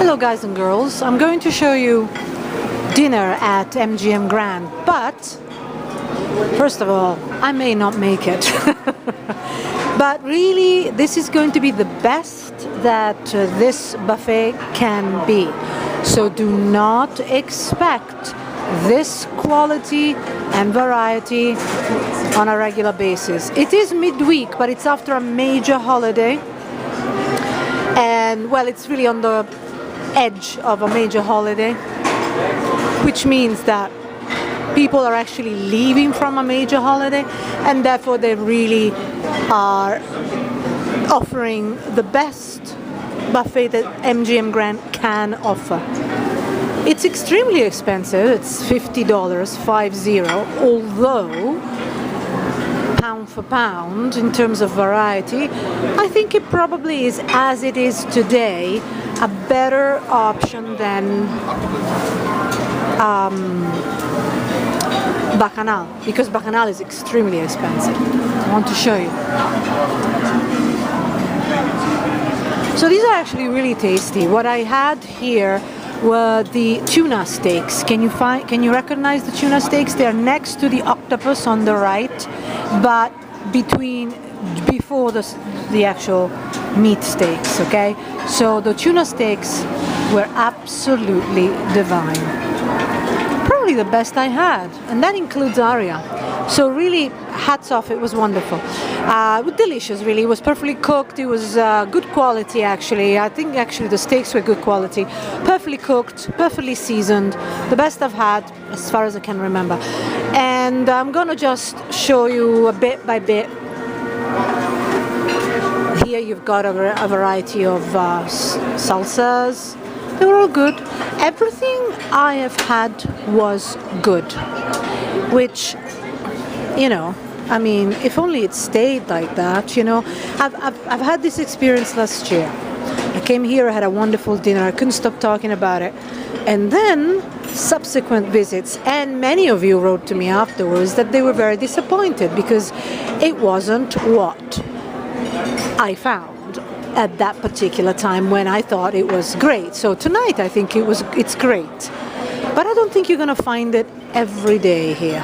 Hello guys and girls, I'm going to show you dinner at MGM Grand, but first of all, I may not make it. But really, this is going to be the best that this buffet can be. So do not expect this quality and variety on a regular basis. It is midweek, but it's after a major holiday. And well, it's really on the edge of a major holiday, which means that people are actually leaving from a major holiday, and therefore they really are offering the best buffet that MGM Grand can offer. It's extremely expensive. It's $50, 50, although pound for pound in terms of variety, I think it probably is, as it is today, a better option than Bacchanal, because Bacchanal is extremely expensive. I want to show you. So these are actually really tasty. What I had here were the tuna steaks. Can you recognize the tuna steaks? They are next to the octopus on the right, but before the actual meat steaks, okay? So the tuna steaks were absolutely divine. Probably the best I had, and that includes Aria. So really, hats off, it was wonderful. Delicious, really. It was perfectly cooked. It was good quality, actually. I think actually the steaks were good quality. Perfectly cooked, perfectly seasoned. The best I've had, as far as I can remember. And I'm gonna just show you a bit by bit. Here you've got a variety of salsas. They were all good. Everything I have had was good, which, you know, I mean, if only it stayed like that, you know. I've had this experience last year. I came here, I had a wonderful dinner, I couldn't stop talking about it. And then subsequent visits, and many of you wrote to me afterwards that they were very disappointed because it wasn't what I found at that particular time when I thought it was great. So tonight I think it's great. But I don't think you're going to find it every day here.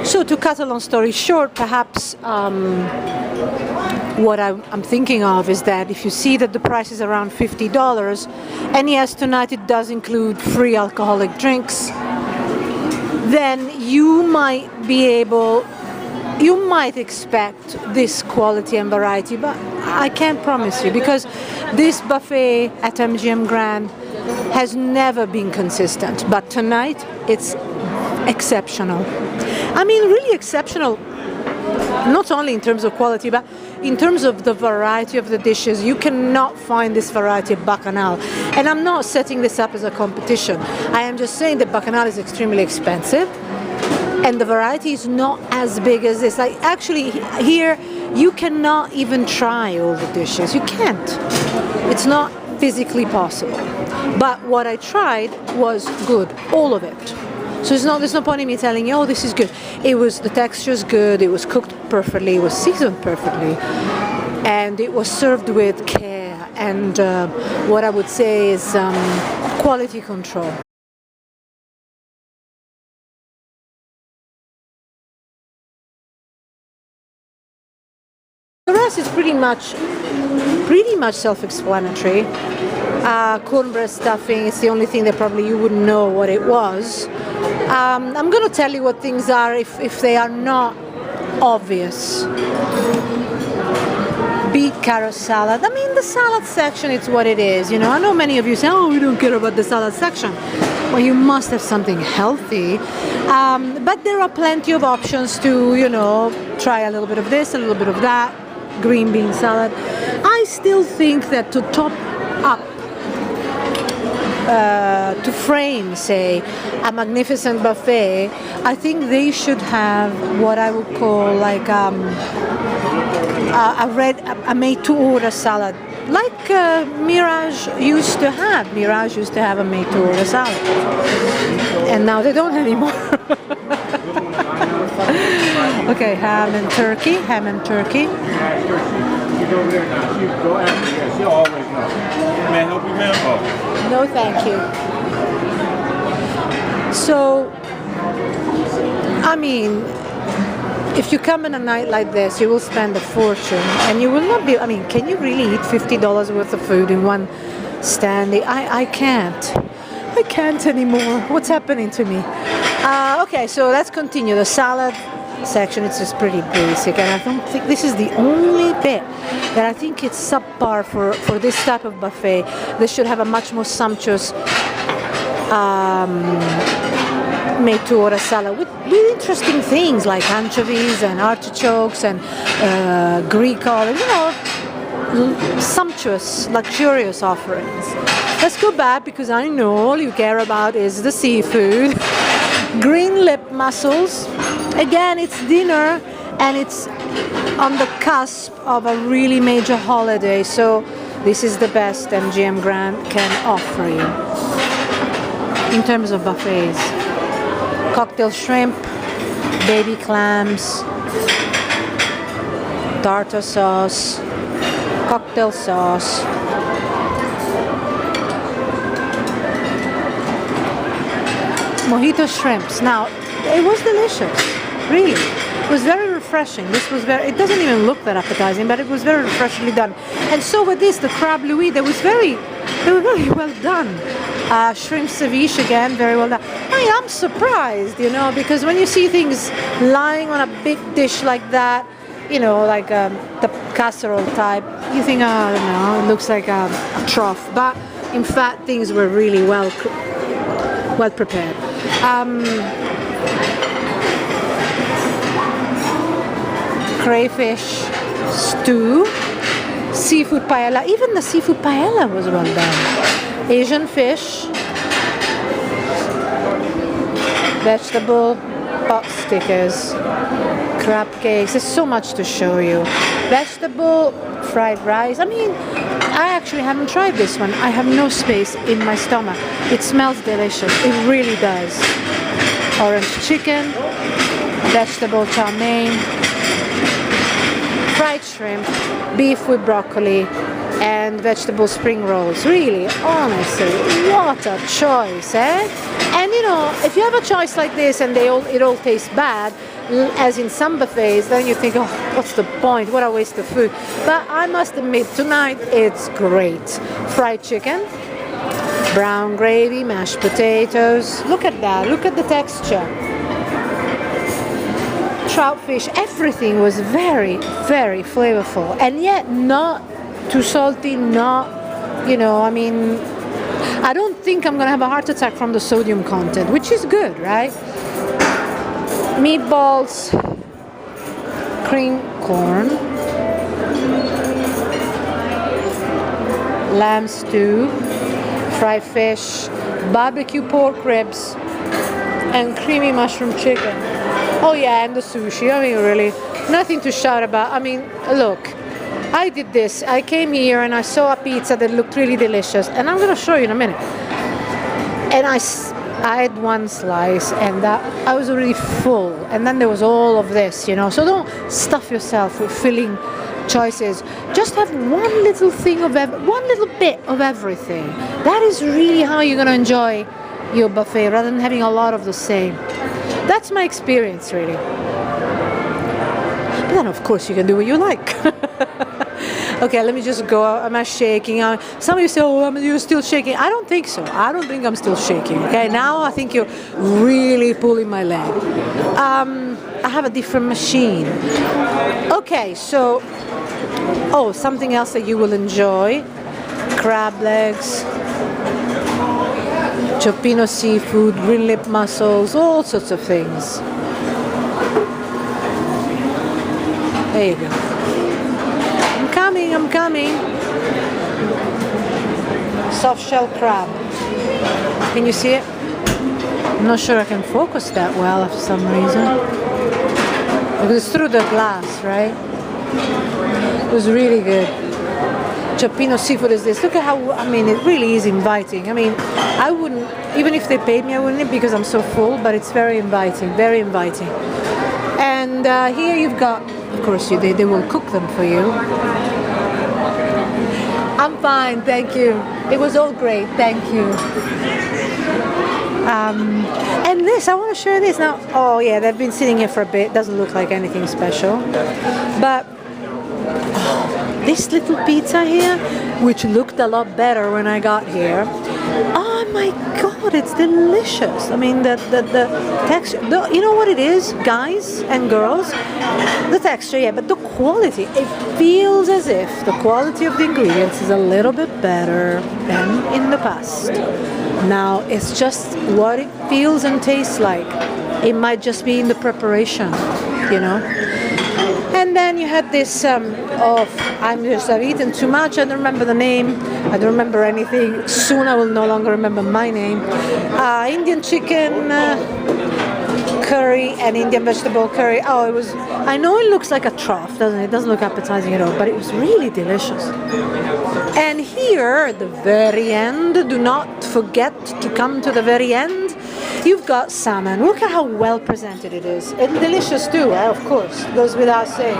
So to cut a long story short, perhaps what I'm thinking of is that if you see that the price is around $50, and yes, tonight it does include free alcoholic drinks, then you might expect this quality and variety, but I can't promise you, because this buffet at MGM Grand has never been consistent. But tonight, it's exceptional. I mean, really exceptional, not only in terms of quality, but in terms of the variety of the dishes. You cannot find this variety of Bacchanal. And I'm not setting this up as a competition. I am just saying that Bacchanal is extremely expensive, and the variety is not as big as this. Like, actually, here, you cannot even try all the dishes. You can't. It's not physically possible. But what I tried was good, all of it. So there's no point in me telling you, oh, this is good. The texture's good, it was cooked perfectly, it was seasoned perfectly, and it was served with care and what I would say is quality control. The rest is pretty much self-explanatory. Cornbread stuffing is the only thing that probably you wouldn't know what it was. I'm going to tell you what things are if they are not obvious. Beet carrot salad. I mean, the salad section, it's what it is. You know, I know many of you say, oh, we don't care about the salad section. Well, you must have something healthy. But there are plenty of options to, you know, try a little bit of this, a little bit of that. Green bean salad. I still think that to top up, to frame, say, a magnificent buffet, I think they should have what I would call like a made-to-order salad, like Mirage used to have. Mirage used to have a made-to-order salad, and now they don't anymore. Okay, ham and turkey. Ham and turkey. She's over there now. She go after her. She'll always know. May I help you, ma'am? Oh. No, thank you. So, I mean, if you come in a night like this, you will spend a fortune, and you will not be. I mean, can you really eat $50 worth of food in one standing? I can't. I can't anymore. What's happening to me? Okay, so let's continue. The salad section, it's just pretty basic, and I don't think this is the only bit that I think it's subpar for this type of buffet. They should have a much more sumptuous made to order salad with interesting things like anchovies and artichokes and Greek olives, sumptuous, luxurious offerings. Let's go back because I know all you care about is the seafood. Green lip mussels. Again, it's dinner and it's on the cusp of a really major holiday, so this is the best MGM Grand can offer you in terms of buffets. Cocktail shrimp, baby clams, tartar sauce, cocktail sauce. Mojito shrimps. Now, it was delicious, really. It was very refreshing. It doesn't even look that appetizing, but it was very refreshingly done. And so with this, the crab louis, they were very well done. Shrimp ceviche, again, very well done. I mean, I'm surprised, because when you see things lying on a big dish like that, like the casserole type, you think, I don't know, it looks like a trough. But in fact, things were really well prepared. Crayfish stew, seafood paella. Even the seafood paella was well done. Asian fish, vegetable pot stickers, crab cakes. There's so much to show you. Vegetable fried rice. I mean, I actually haven't tried this one. I have no space in my stomach. It smells delicious. It really does. Orange chicken, vegetable chow mein, fried shrimp, beef with broccoli, and vegetable spring rolls. Really, honestly, what a choice, eh? And if you have a choice like this and it all tastes bad, as in some buffets, then you think, oh, what's the point? What a waste of food. But I must admit, tonight it's great. Fried chicken, brown gravy, mashed potatoes. Look at that. Look at the texture. Trout fish. Everything was very, very flavorful, and yet not too salty. Not, I don't think I'm gonna have a heart attack from the sodium content, which is good, right? Meatballs, cream corn, lamb stew, fried fish, barbecue pork ribs, and creamy mushroom chicken. Oh yeah, and the sushi. I mean, really, nothing to shout about. I mean, look, I did this. I came here and I saw a pizza that looked really delicious, and I'm gonna show you in a minute. And I had one slice, and I was already full. And then there was all of this, So don't stuff yourself with filling choices. Just have one little thing one little bit of everything. That is really how you're gonna enjoy your buffet, rather than having a lot of the same. That's my experience, really. But then, of course, you can do what you like. Okay, let me just go. Am I shaking? Some of you say, oh, you're still shaking. I don't think so. I don't think I'm still shaking. Okay, now I think you're really pulling my leg. I have a different machine. Okay, so, something else that you will enjoy. Crab legs, Cioppino seafood, green lip mussels, all sorts of things. There you go. I'm coming. Soft shell crab. Can you see it? I'm not sure I can focus that well for some reason. Because it's through the glass, right? It was really good. Cioppino seafood is this. Look at how, it really is inviting. I wouldn't, even if they paid me, I wouldn't, because I'm so full, but it's very inviting, very inviting. And here you've got, of course, they will cook them for you. I'm fine, thank you. It was all great, thank you. And this, I want to show you this now. Oh yeah, they've been sitting here for a bit. Doesn't look like anything special, but this little pizza here, which looked a lot better when I got here. Oh my God, it's delicious. I mean, the texture, you know what it is, guys and girls? The texture, yeah, but the quality. It feels as if the quality of the ingredients is a little bit better than in the past. Now, it's just what it feels and tastes like. It might just be in the preparation, you know? And then you had this, I've eaten too much, I don't remember the name, I don't remember anything. Soon I will no longer remember my name. Indian chicken curry and Indian vegetable curry. Oh, it was, I know it looks like a trough, doesn't it? It doesn't look appetizing at all, but it was really delicious. And here, at the very end, do not forget to come to the very end, you've got salmon. Look at how well presented it is. And delicious too, of course, goes without saying.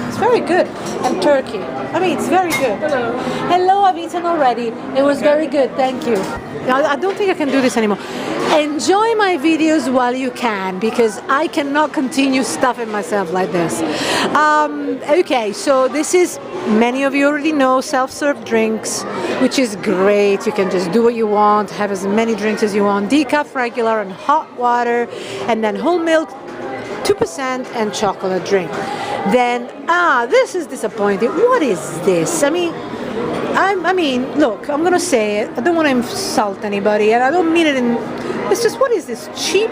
It's very good. And turkey. I mean, it's very good. Hello. Hello, I've eaten already. It was very good, thank you. Now, I don't think I can do this anymore. Enjoy my videos while you can, because I cannot continue stuffing myself like this. Okay, so this is, many of you already know, self-serve drinks, which is great. You can just do what you want, have as many drinks as you want, decaf, regular, and hot water, and then whole milk, 2%, and chocolate drink. Then, this is disappointing. What is this? I mean, look, I'm gonna say it. I don't want to insult anybody, and I don't mean it in. It's just, what is this cheap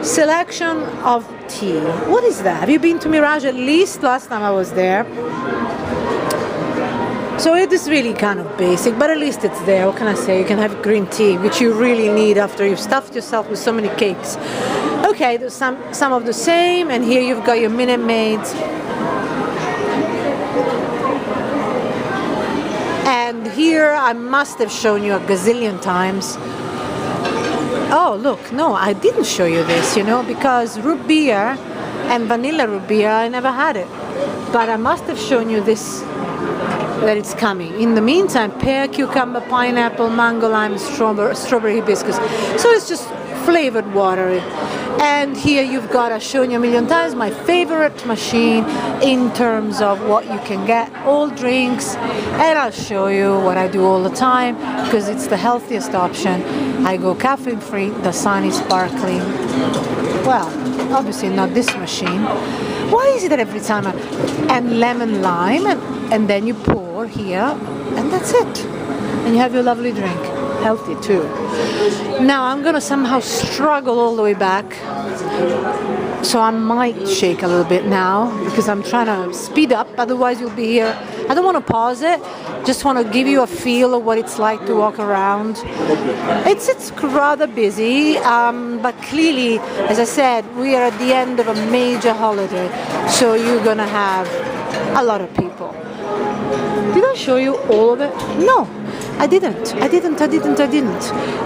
selection of tea? What is that? Have you been to Mirage? At least last time I was there. So it is really kind of basic, but at least it's there. What can I say? You can have green tea, which you really need after you've stuffed yourself with so many cakes. Okay, there's some of the same, and here you've got your Minute Maids. And here I must have shown you a gazillion times. Oh, look, no, I didn't show you this, you know, because root beer and vanilla root beer, I never had it. But I must have shown you this, that it's coming. In the meantime, pear, cucumber, pineapple, mango, lime, strawberry hibiscus. So it's just flavored water. And here you've got, I've shown you a million times, my favorite machine in terms of what you can get, all drinks, and I'll show you what I do all the time, because it's the healthiest option. I go caffeine free, the sun is sparkling. Well, obviously not this machine. Why is it that every time and lemon lime, and then you pour here, and that's it. And you have your lovely drink. Healthy too. Now I'm gonna somehow struggle all the way back, so I might shake a little bit now because I'm trying to speed up, otherwise you'll be here. I don't want to pause it, just want to give you a feel of what it's like to walk around. It's rather busy, but clearly, as I said, we are at the end of a major holiday, so you're gonna have a lot of people. Did I show you all of it? No. I didn't.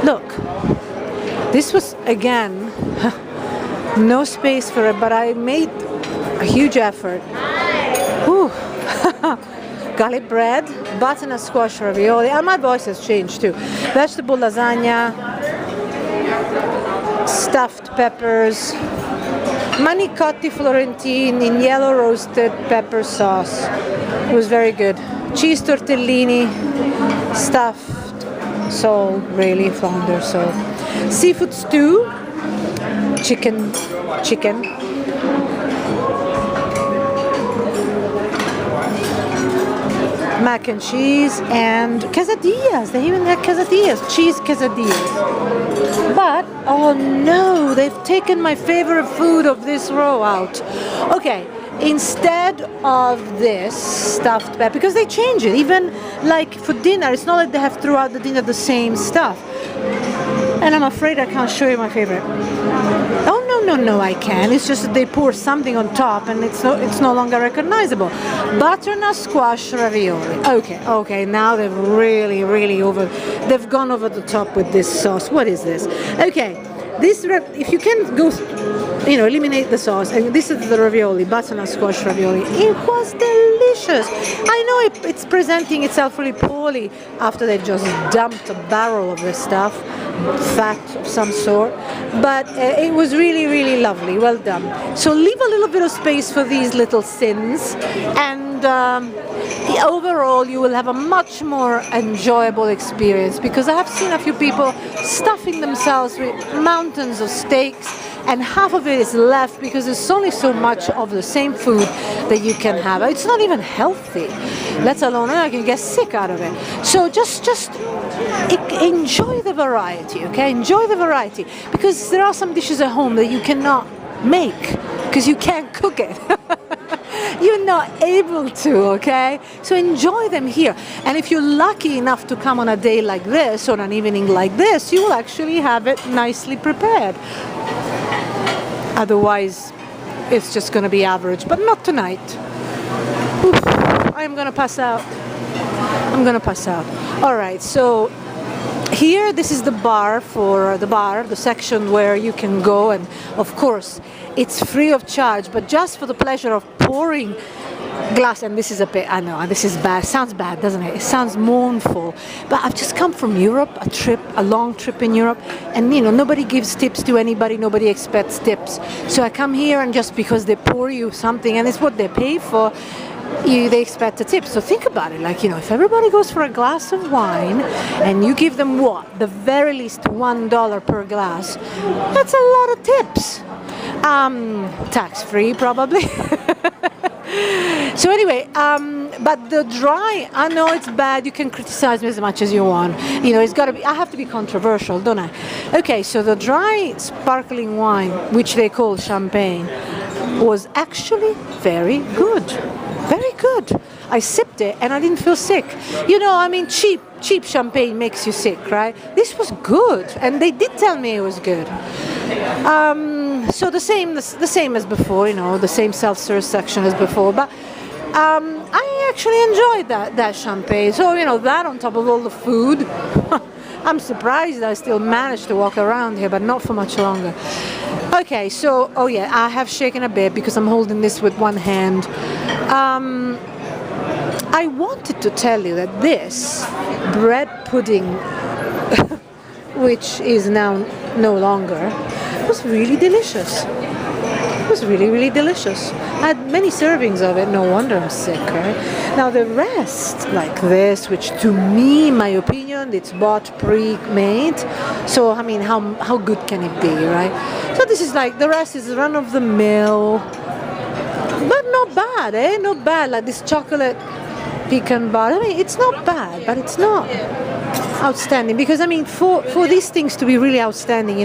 Look, this was, again, no space for it, but I made a huge effort. Ooh. Garlic bread, butternut squash ravioli, and my voice has changed too. Vegetable lasagna, stuffed peppers, manicotti Florentine in yellow roasted pepper sauce. It was very good. Cheese tortellini, stuffed sole, really flounder sole. Seafood stew, chicken, mac and cheese, and quesadillas. They even had quesadillas, cheese quesadillas. But, oh no, they've taken my favorite food of this row out. Okay. Instead of this stuffed pepper, because they change it, even like for dinner, it's not like they have throughout the dinner the same stuff. And I'm afraid I can't show you my favorite. Oh no, I can. It's just that they pour something on top and it's no longer recognizable. Butternut squash ravioli. Okay, now they've really they've gone over the top with this sauce. What is this? Okay. if you can go, eliminate the sauce, and this is the ravioli, butternut squash ravioli. It was delicious. I know it's presenting itself really poorly after they've just dumped a barrel of this stuff, fat of some sort, but it was really, really lovely. Well done. So leave a little bit of space for these little sins, and overall you will have a much more enjoyable experience, because I have seen a few people stuffing themselves with mountains of steaks, and half of it is left because there's only so much of the same food that you can have. It's not even healthy, let alone I can get sick out of it. So just enjoy the variety, okay? Enjoy the variety, because there are some dishes at home that you cannot make because you can't cook it. You're not able to, okay? So enjoy them here. And if you're lucky enough to come on a day like this, or an evening like this, you will actually have it nicely prepared. Otherwise, it's just going to be average, but not tonight. Oof, I'm going to pass out. I'm going to pass out. All right, so here, this is the bar, the section where you can go, and of course, it's free of charge, but just for the pleasure of pouring glass. And this is I know this is bad. Sounds bad, doesn't it? It sounds mournful. But I've just come from Europe, a long trip in Europe, and nobody gives tips to anybody. Nobody expects tips. So I come here, and just because they pour you something, and it's what they pay for, they expect a tip. So think about it, if everybody goes for a glass of wine and you give them the very least $1 per glass, that's a lot of tips. Tax-free probably. So anyway, but the dry, I know it's bad, you can criticize me as much as you want. It's got to be, I have to be controversial, don't I? Okay, so the dry sparkling wine, which they call champagne, was actually very good. Very good. I sipped it and I didn't feel sick. Cheap champagne makes you sick, right? This was good, and they did tell me it was good. So the same as before, the same self-serve section as before. But I actually enjoyed that champagne. So that on top of all the food, I'm surprised I still managed to walk around here, but not for much longer. Okay, so I have shaken a bit because I'm holding this with one hand. I wanted to tell you that this bread pudding, which is now no longer, was really delicious. It was really, really delicious. I had many servings of it, no wonder I'm sick, right? Now the rest, like this, which to me, in my opinion, it's bought pre-made. So, I mean, how good can it be, right? So this is the rest is run-of-the-mill, but not bad, eh? Not bad, like this chocolate pecan bar. I mean, it's not bad, but it's not outstanding, because for these things to be really outstanding,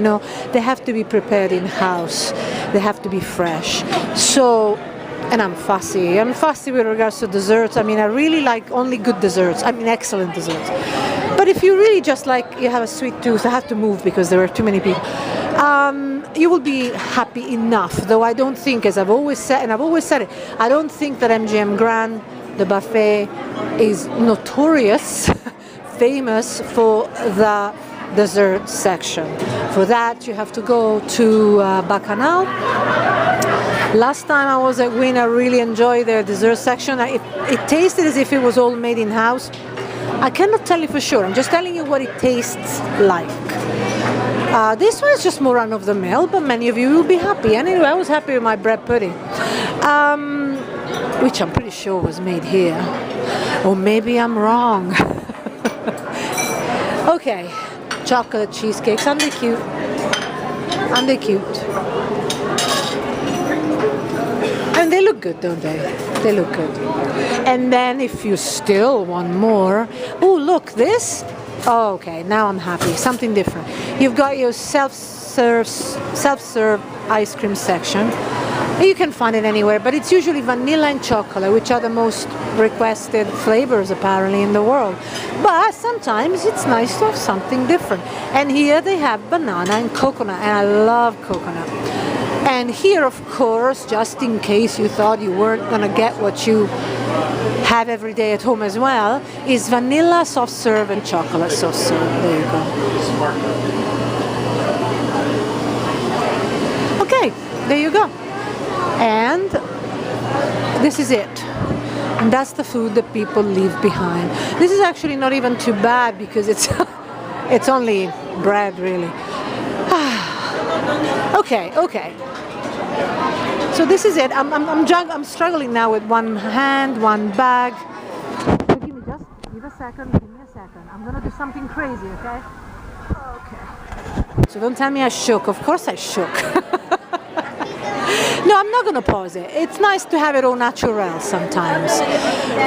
they have to be prepared in-house, they have to be fresh. So, and I'm fussy with regards to desserts. I really like only good desserts, excellent desserts. But if you really just you have a sweet tooth, I have to move because there are too many people, you will be happy enough. Though I don't think, as I've always said, and I've always said it, I don't think that MGM Grand, the buffet, is notorious famous for the dessert section. For that, you have to go to Bacchanal. Last time I was at Wynn, I really enjoyed their dessert section. It tasted as if it was all made in-house. I cannot tell you for sure. I'm just telling you what it tastes like. This one is just more run-of-the-mill, but many of you will be happy. Anyway, I was happy with my bread pudding, which I'm pretty sure was made here. Or maybe I'm wrong. Okay, chocolate cheesecakes, aren't they cute? Aren't they cute? And they look good, don't they? They look good. And then if you still want more, oh look, this? Oh, okay, now I'm happy. Something different. You've got your self-serve ice cream section. You can find it anywhere, but it's usually vanilla and chocolate, which are the most requested flavors apparently in the world. But sometimes it's nice to have something different. And here they have banana and coconut, and I love coconut. And here, of course, just in case you thought you weren't going to get what you have every day at home as well, is vanilla soft serve and chocolate soft serve. There you go. there you go. And this is it. And that's the food that people leave behind. This is actually not even too bad because it's it's only bread, really. Okay. So this is it. I'm struggling now with one hand, one bag. So give me a second. I'm gonna do something crazy, okay? Okay. So don't tell me I shook. Of course I shook. No, I'm not gonna pause it. It's nice to have it all natural sometimes.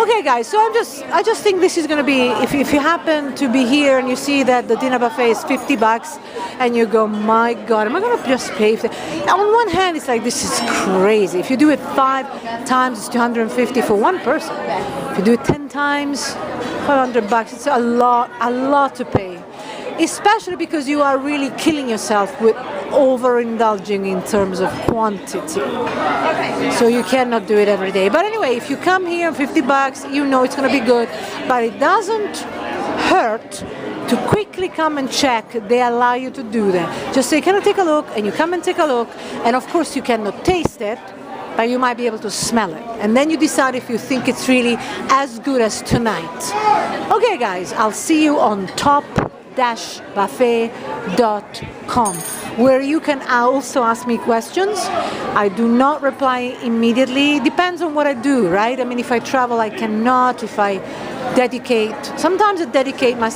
Okay, guys. So I just think this is gonna be. If you happen to be here and you see that the dinner buffet is $50, and you go, my God, am I gonna just pay for it? On one hand, it's like this is crazy. If you do it 5 times, it's $250 for one person. If you do it 10 times, $500. It's a lot to pay. Especially because you are really killing yourself with overindulging in terms of quantity. So you cannot do it every day. But anyway, if you come here, $50, you know it's going to be good. But it doesn't hurt to quickly come and check. They allow you to do that. Just say, can I take a look? And you come and take a look. And of course, you cannot taste it, but you might be able to smell it. And then you decide if you think it's really as good as tonight. Okay, guys, I'll see you on top-buffet.com, where you can also ask me questions. I do not reply immediately. Depends on what I do, right? I mean, if I travel, I cannot. If I sometimes I dedicate my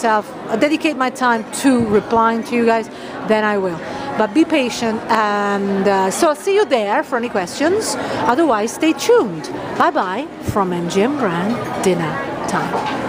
time to replying to you guys, then I will. But be patient, and so I'll see you there for any questions. Otherwise, stay tuned. Bye-bye from MGM Grand Dinner Time.